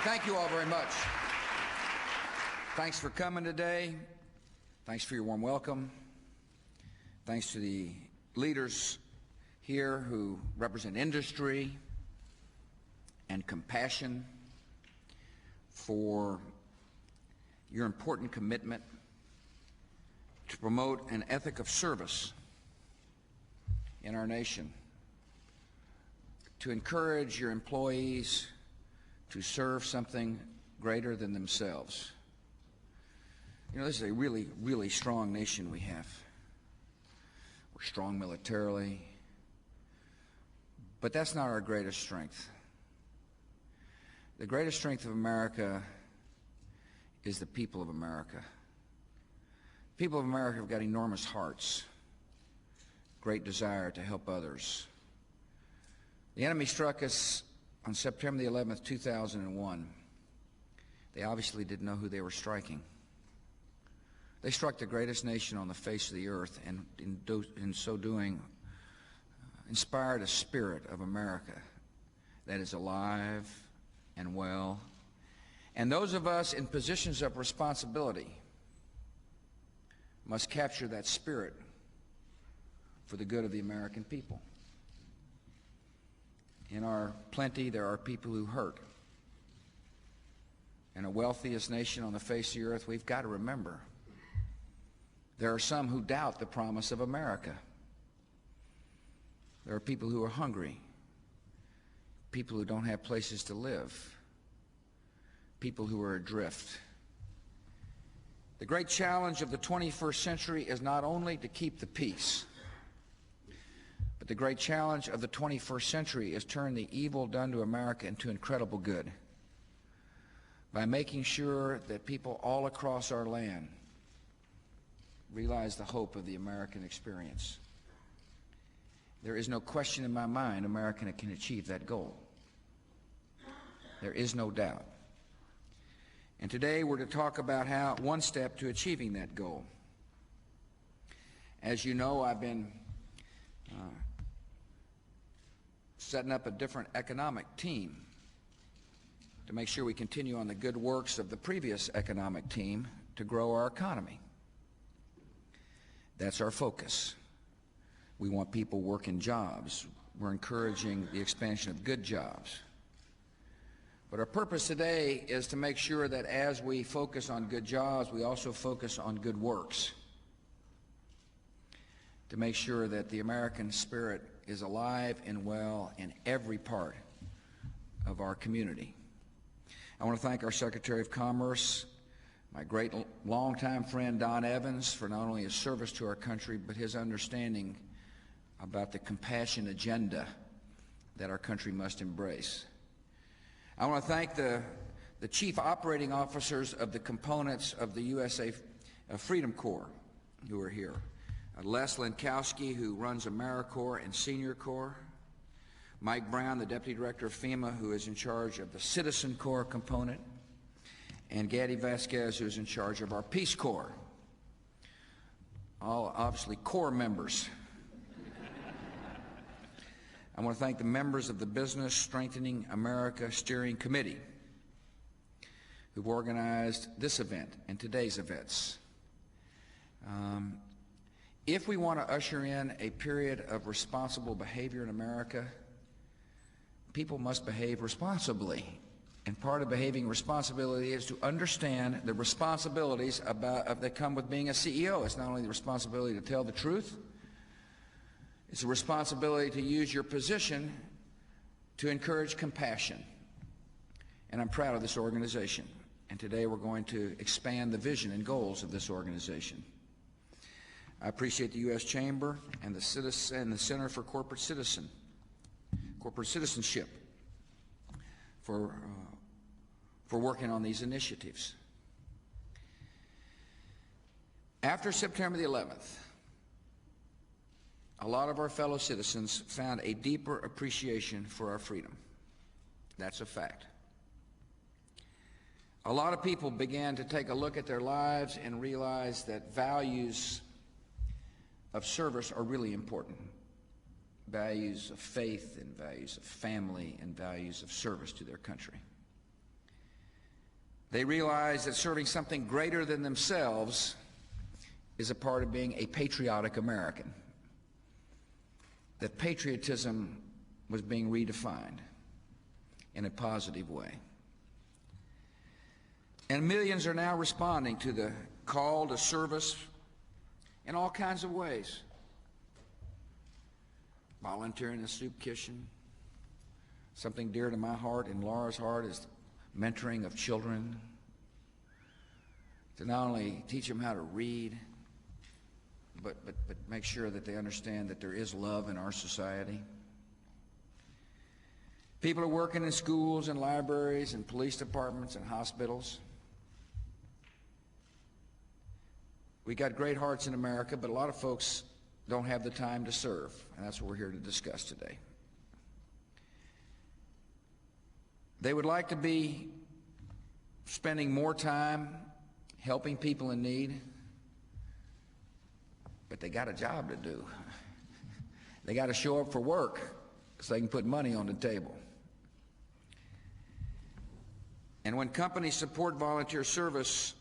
Thank you all very much. Thanks for coming today. Thanks for your warm welcome. Thanks to the leaders here who represent industry and compassion for your important commitment to promote an ethic of service in our nation, to encourage your employees to serve something greater than themselves. You know, this is a really, really strong nation we have. We're strong militarily, but that's not our greatest strength. The greatest strength of America is the people of America. People of America have got enormous hearts, great desire to help others. The enemy struck us on September the 11th, 2001. They obviously didn't know who they were striking. They struck the greatest nation on the face of the earth, and in so doing, inspired a spirit of America that is alive and well. And those of us in positions of responsibility must capture that spirit for the good of the American people. In our plenty, there are people who hurt. In the wealthiest nation on the face of the earth, we've got to remember there are some who doubt the promise of America. There are people who are hungry, people who don't have places to live, people who are adrift. The great challenge of the 21st century is not only to keep the peace, but the great challenge of the 21st century is turn the evil done to America into incredible good by making sure that people all across our land realize the hope of the American experience. There is no question in my mind America can achieve that goal. There is no doubt. And today we're to talk about how one step to achieving that goal. As you know, I've been setting up a different economic team to make sure we continue on the good works of the previous economic team to grow our economy. That's our focus. We want people working jobs. We're encouraging the expansion of good jobs. But our purpose today is to make sure that as we focus on good jobs, we also focus on good works, to make sure that the American spirit is alive and well in every part of our community. I want to thank our Secretary of Commerce, my great longtime friend Don Evans, for not only his service to our country, but his understanding about the compassion agenda that our country must embrace. I want to thank the chief operating officers of the components of the USA Freedom Corps who are here. Les Lenkowski, who runs AmeriCorps and Senior Corps. Mike Brown, the Deputy Director of FEMA, who is in charge of the Citizen Corps component. And Gaddy Vasquez, who is in charge of our Peace Corps. All obviously Corps members. I want to thank the members of the Business Strengthening America Steering Committee who've organized this event and today's events. If we want to usher in a period of responsible behavior in America, people must behave responsibly. And part of behaving responsibly is to understand the responsibilities that come with being a CEO. It's not only the responsibility to tell the truth, it's a responsibility to use your position to encourage compassion. And I'm proud of this organization. And today we're going to expand the vision and goals of this organization. I appreciate the U.S. Chamber and the Center for Corporate Citizenship for working on these initiatives. After September the 11th, a lot of our fellow citizens found a deeper appreciation for our freedom. That's a fact. A lot of people began to take a look at their lives and realize that values of service are really important. values of faith and values of family and values of service to their country. They realize that serving something greater than themselves is a part of being a patriotic American, that patriotism was being redefined in a positive way. And millions are now responding to the call to service in all kinds of ways. Volunteering in a soup kitchen. Something dear to my heart and Laura's heart is mentoring of children, to not only teach them how to read, but make sure that they understand that there is love in our society. People are working in schools and libraries and police departments and hospitals. We got great hearts in America, but a lot of folks don't have the time to serve, and that's what we're here to discuss today. They would like to be spending more time helping people in need, but they got a job to do. They got to show up for work so they can put money on the table. And when companies support volunteer service,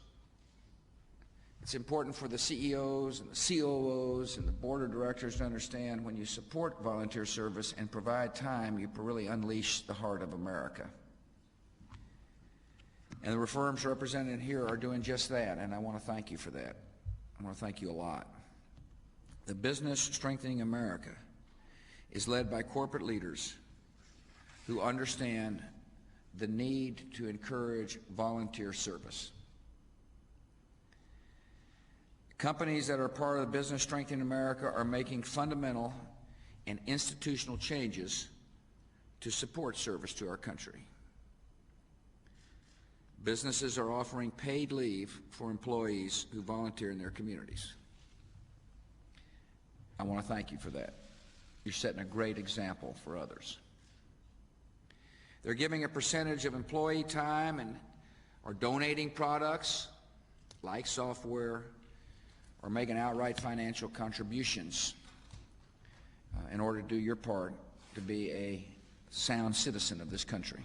it's important for the CEOs and the COOs and the board of directors to understand when you support volunteer service and provide time, you really unleash the heart of America. And the firms represented here are doing just that, and I want to thank you for that. I want to thank you a lot. The business Strengthening America is led by corporate leaders who understand the need to encourage volunteer service. Companies that are part of the business Strengthening America are making fundamental and institutional changes to support service to our country. Businesses are offering paid leave for employees who volunteer in their communities. I want to thank you for that. You're setting a great example for others. They're giving a percentage of employee time and are donating products like software or making outright financial contributions in order to do your part to be a sound citizen of this country.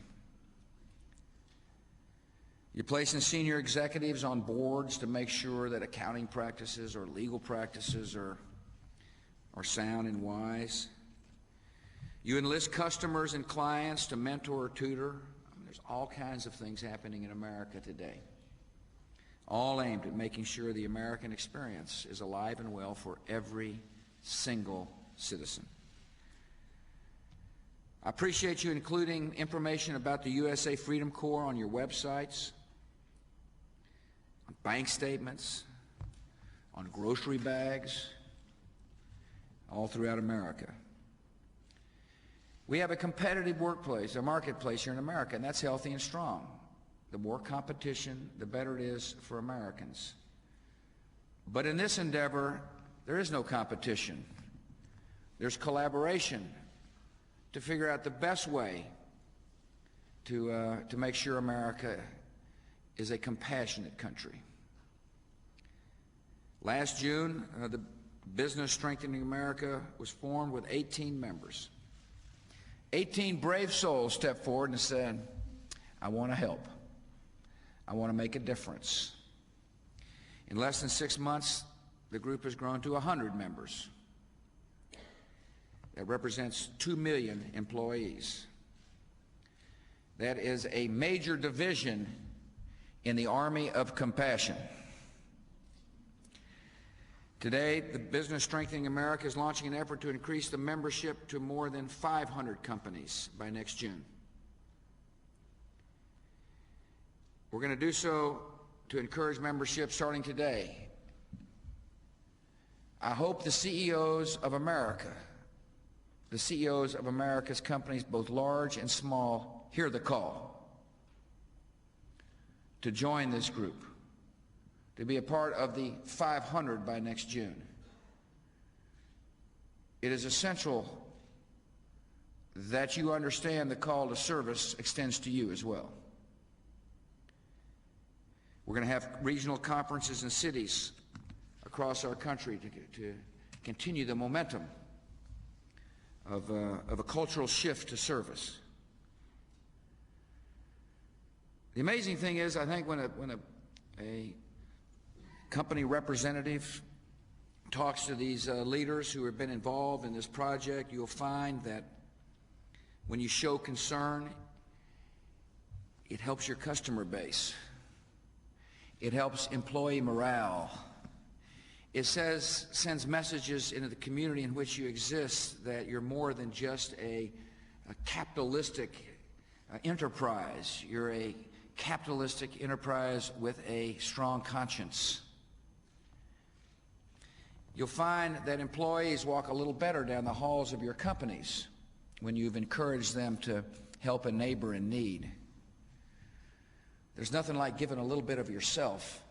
You're placing senior executives on boards to make sure that accounting practices or legal practices are sound and wise. You enlist customers and clients to mentor or tutor. There's all kinds of things happening in America today, all aimed at making sure the American experience is alive and well for every single citizen. I appreciate you including information about the USA Freedom Corps on your websites, on bank statements, on grocery bags, all throughout America. We have a competitive workplace, a marketplace here in America, and that's healthy and strong. The more competition, the better it is for Americans. But in this endeavor, there is no competition. There's collaboration to figure out the best way to make sure America is a compassionate country. Last June, the Business Strengthening America was formed with 18 members. 18 brave souls stepped forward and said, I want to help. I want to make a difference. In less than 6 months, the group has grown to 100 members. That represents 2 million employees. That is a major division in the Army of Compassion. Today, the Business Strengthening America is launching an effort to increase the membership to more than 500 companies by next June. We're going to do so to encourage membership starting today. I hope the CEOs of America, the CEOs of America's companies, both large and small, hear the call to join this group, to be a part of the 500 by next June. It is essential that you understand the call to service extends to you as well. We're going to have regional conferences in cities across our country to continue the momentum of a cultural shift to service. The amazing thing is, I think when a company representative talks to these leaders who have been involved in this project, you'll find that when you show concern, it helps your customer base. It helps employee morale. It sends messages into the community in which you exist that you're more than just a capitalistic enterprise. You're a capitalistic enterprise with a strong conscience. You'll find that employees walk a little better down the halls of your companies when you've encouraged them to help a neighbor in need. There's nothing like giving a little bit of yourself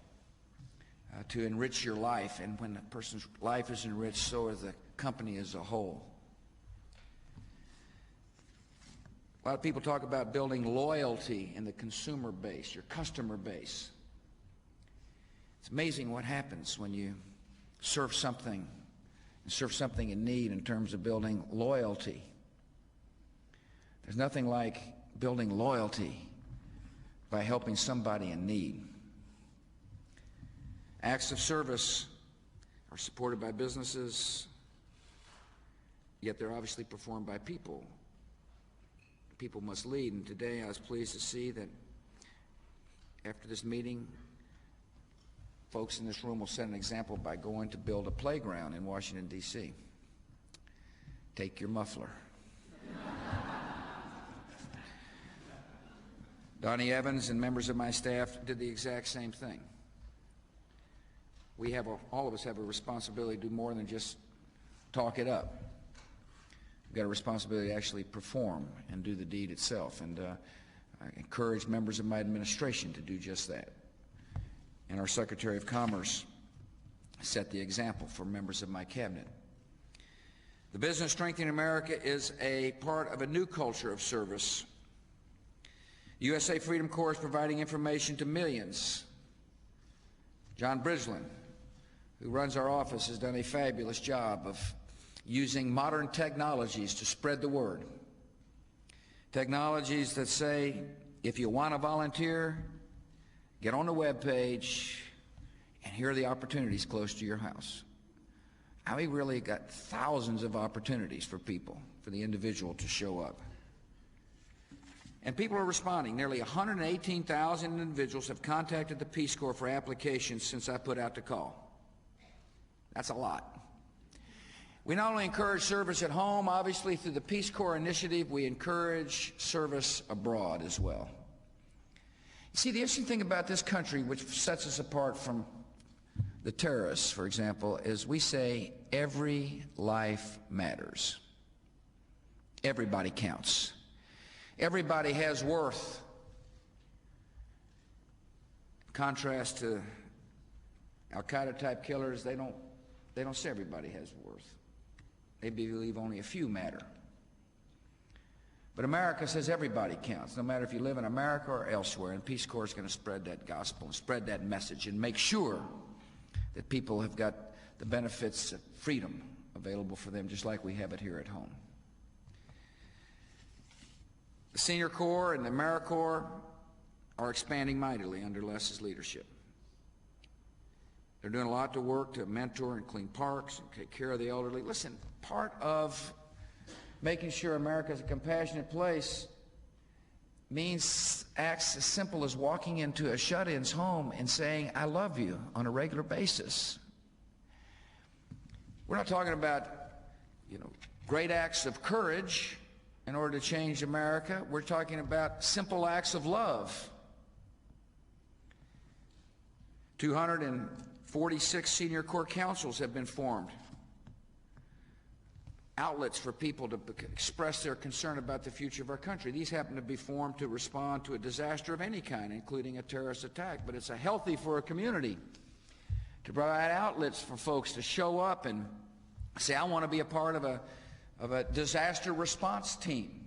to enrich your life, and when a person's life is enriched, so is the company as a whole. A lot of people talk about building loyalty in the consumer base, your customer base. It's amazing what happens when you serve something in need in terms of building loyalty. There's nothing like building loyalty by helping somebody in need. Acts of service are supported by businesses, yet they're obviously performed by people. People must lead, and today I was pleased to see that after this meeting, folks in this room will set an example by going to build a playground in Washington, D.C. Take your muffler. Donnie Evans and members of my staff did the exact same thing. All of us have a responsibility to do more than just talk it up. We've got a responsibility to actually perform and do the deed itself, and I encourage members of my administration to do just that. And our Secretary of Commerce set the example for members of my cabinet. The business Strengthening America is a part of a new culture of service. USA Freedom Corps is providing information to millions. John Bridgeland, who runs our office, has done a fabulous job of using modern technologies to spread the word. Technologies that say, if you want to volunteer, get on the web page, and here are the opportunities close to your house. Now, we really got thousands of opportunities for people, for the individual to show up. And people are responding. Nearly 118,000 individuals have contacted the Peace Corps for applications since I put out the call. That's a lot. We not only encourage service at home, obviously through the Peace Corps initiative, we encourage service abroad as well. You see, the interesting thing about this country, which sets us apart from the terrorists, for example, is we say every life matters. Everybody counts. Everybody has worth. In contrast to Al-Qaeda type killers, they don't say everybody has worth. They believe only a few matter. But America says everybody counts, no matter if you live in America or elsewhere, and Peace Corps is going to spread that gospel and spread that message and make sure that people have got the benefits of freedom available for them, just like we have it here at home. The Senior Corps and the AmeriCorps are expanding mightily under Les's leadership. They're doing a lot to work to mentor and clean parks and take care of the elderly. Listen, part of making sure America is a compassionate place means acts as simple as walking into a shut-in's home and saying, I love you, on a regular basis. We're not talking about, great acts of courage in order to change America. We're talking about simple acts of love. 246 Senior Corps councils have been formed. Outlets for people to express their concern about the future of our country. These happen to be formed to respond to a disaster of any kind, including a terrorist attack. But it's healthy for a community to provide outlets for folks to show up and say, I want to be a part of a disaster response team.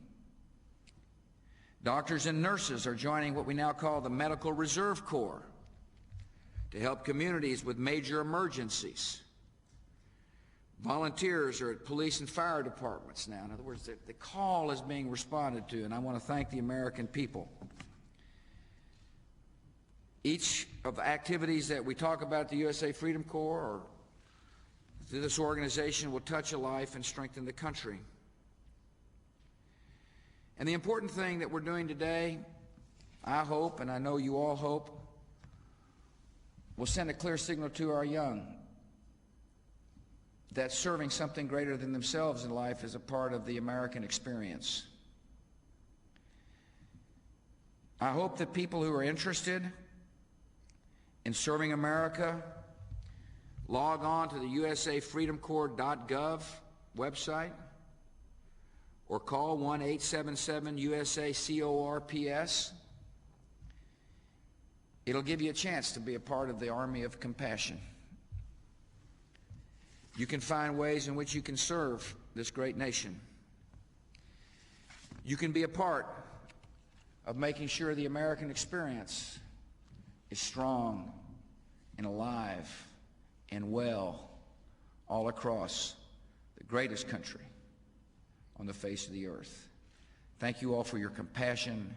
Doctors and nurses are joining what we now call the Medical Reserve Corps to help communities with major emergencies. Volunteers are at police and fire departments now. In other words, the call is being responded to, and I want to thank the American people Each of the activities that we talk about at the USA Freedom Corps or through this organization will touch a life and strengthen the country. And the important thing that we're doing today, I hope, and I know you all hope, will send a clear signal to our young that serving something greater than themselves in life is a part of the American experience. I hope that people who are interested in serving America log on to the usafreedomcorps.gov website or call 1-877-USA-CORPS. It'll give you a chance to be a part of the Army of Compassion. You can find ways in which you can serve this great nation. You can be a part of making sure the American experience is strong and alive and well all across the greatest country on the face of the earth. Thank you all for your compassion.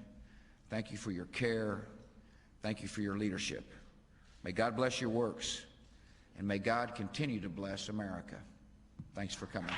Thank you for your care. Thank you for your leadership. May God bless your works, and may God continue to bless America. Thanks for coming.